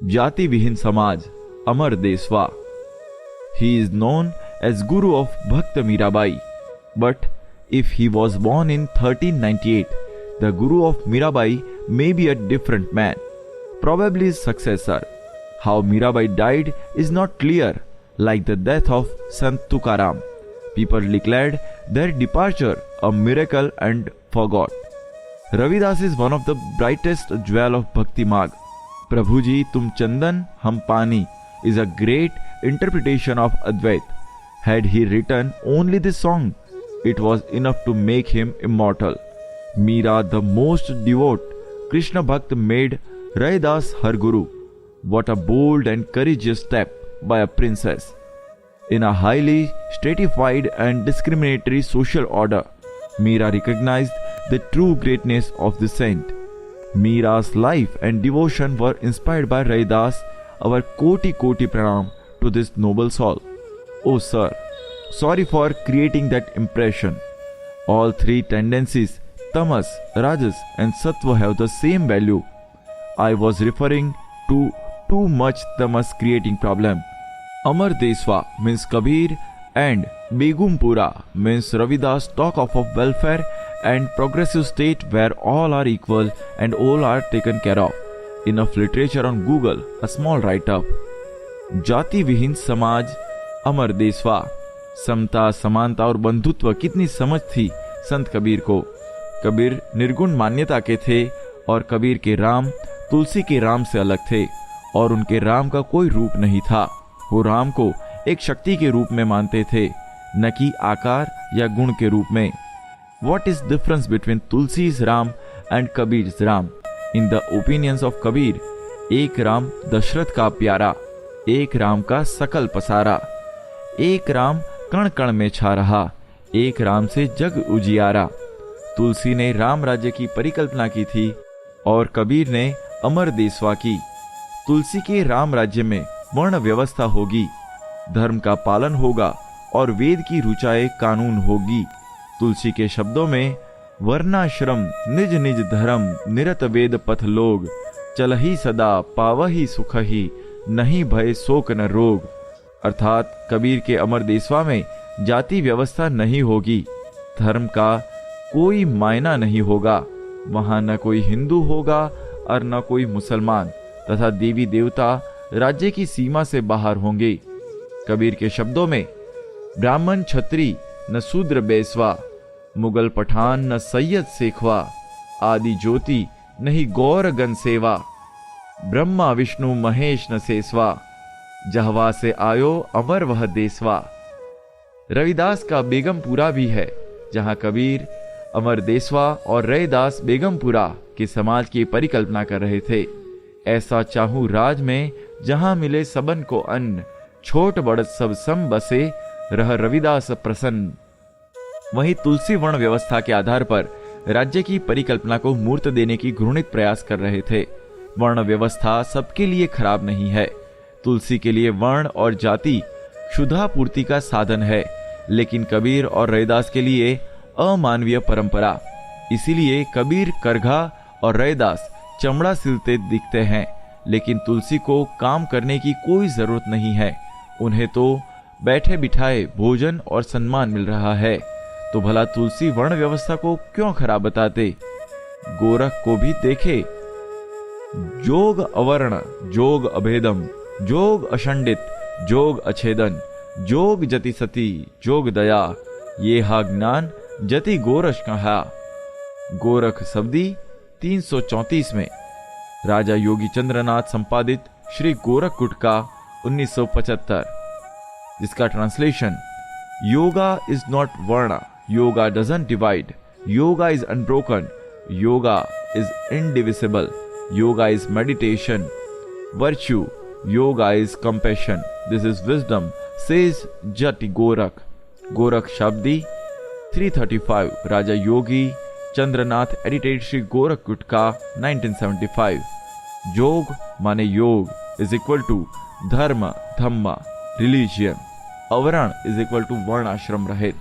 जाति विहीन समाज अमर देशवा. He is known as Guru of Bhakt Mirabai. But if he was born in 1398, the Guru of Mirabai may be a different man, probably his successor. How Mirabai died is not clear, like the death of Sant Tukaram. People declared their departure a miracle and forgot. Ravidas is one of the brightest jewel of Bhakti Marg. Prabhu ji tum chandan hum pani is a great interpretation of Advait. Had he written only this song, it was enough to make him immortal. Meera, the most devout Krishna Bhakt, made Raidas her guru. What a bold and courageous step by a princess. In a highly stratified and discriminatory social order, Meera recognized the true greatness of the saint. Meera's life and devotion were inspired by Raidas. Our koti pranam to this noble soul. Oh sir, sorry for creating that impression. All three tendencies, tamas, rajas and sattva, have the same value. I was referring to too much tamas creating problem. Amar Deswa means Kabir and Begumpura means Ravidas talk of a welfare and progressive state where all are equal and all are taken care of. Enough literature on Google, a small write-up. जाति विहीन समाज अमर देशवा. समता, समानता और बंधुत्व कितनी समझ थी संत कबीर को. कबीर निर्गुण मान्यता के थे और कबीर के राम तुलसी के राम से अलग थे और उनके राम का कोई रूप नहीं था. वो राम को एक शक्ति के रूप में मानते थे, न कि आकार या गुण के रूप में. What is difference between Tulsi's Ram and Kabir's Ram? In the opinions of Kabir, एक राम दशरथ का प्यारा, एक राम का सकल पसारा, एक राम कण कण में छा रहा, एक राम से जग उजियारा. तुलसी ने राम राज्य की परिकल्पना की थी और कबीर ने अमर देशवा की. तुलसी के राम राज्य में वर्ण व्यवस्था होगी, धर्म का पालन होगा और वेद की रुचाएं कानून होगी. तुलसी के शब्दों में वर्णाश्रम निज निज धर्म निरत वेद पथ लोग, चलही सदा पावही सुखही नहीं भय शोक न रोग. अर्थात कबीर के अमर देशवा में जाति व्यवस्था नहीं होगी, धर्म का कोई मायना नहीं होगा. वहां न कोई हिंदू होगा और न कोई मुसलमान तथा देवी देवता राज्य की सीमा से बाहर होंगे. कबीर के शब्दों में ब्राह्मण क्षत्रिय न शूद्र बेसवा, मुगल पठान न सैयद शेखवा, आदि ज्योति नहीं गौर गण सेवा, ब्रह्मा विष्णु महेश न सेसवा, जहवा से आयो अमर वह देशवा. रविदास का बेगमपुरा भी है, जहां कबीर अमर देशवा और रैदास बेगमपुरा के समाज की परिकल्पना कर रहे थे. ऐसा चाहूं राज में जहां मिले सबन को अन्न, छोट बड़ सब सम बसे रह रविदास प्रसन्न. वहीं तुलसी वर्ण व्यवस्था के आधार पर राज्य की परिकल्पना को मूर्त देने की घृणित प्रयास कर रहे थे. वर्ण व्यवस्था सबके लिए खराब नहीं है. तुलसी के लिए वर्ण और जाति क्षुधा पूर्ति का साधन है, लेकिन कबीर और रैदास के लिए अमानवीय परंपरा. इसीलिए कबीर करघा और रैदास चमड़ा सिलते दिखते हैं, लेकिन तुलसी को काम करने की कोई जरूरत नहीं है. उन्हें तो बैठे बिठाए भोजन और सम्मान मिल रहा है, तो भला तुलसी वर्ण व्यवस्था को क्यों खराब बताते. गोरख को भी देखे. जोग अवर्ण जोग अभेदम, जोग अषंडित जोग अछेदन, जोग जति सती जोग दया, ये हा ज्ञान जति गोरख कहा. गोरख शब्दी 334 में राजा योगी चंद्रनाथ संपादित श्री गोरख गुटका 1975, जिसका translation yoga is not varna, yoga doesn't divide, yoga is unbroken, yoga is indivisible, yoga is meditation, virtue, yoga is compassion, this is wisdom, says Jati Gorakh. Gorakh Shabdi 335, Raja Yogi Chandranath edited Shri Gorakh Gutka 1975. Jog माने yog is equal to dharma dhamma religion. Avarna is equal to varna ashram रहित.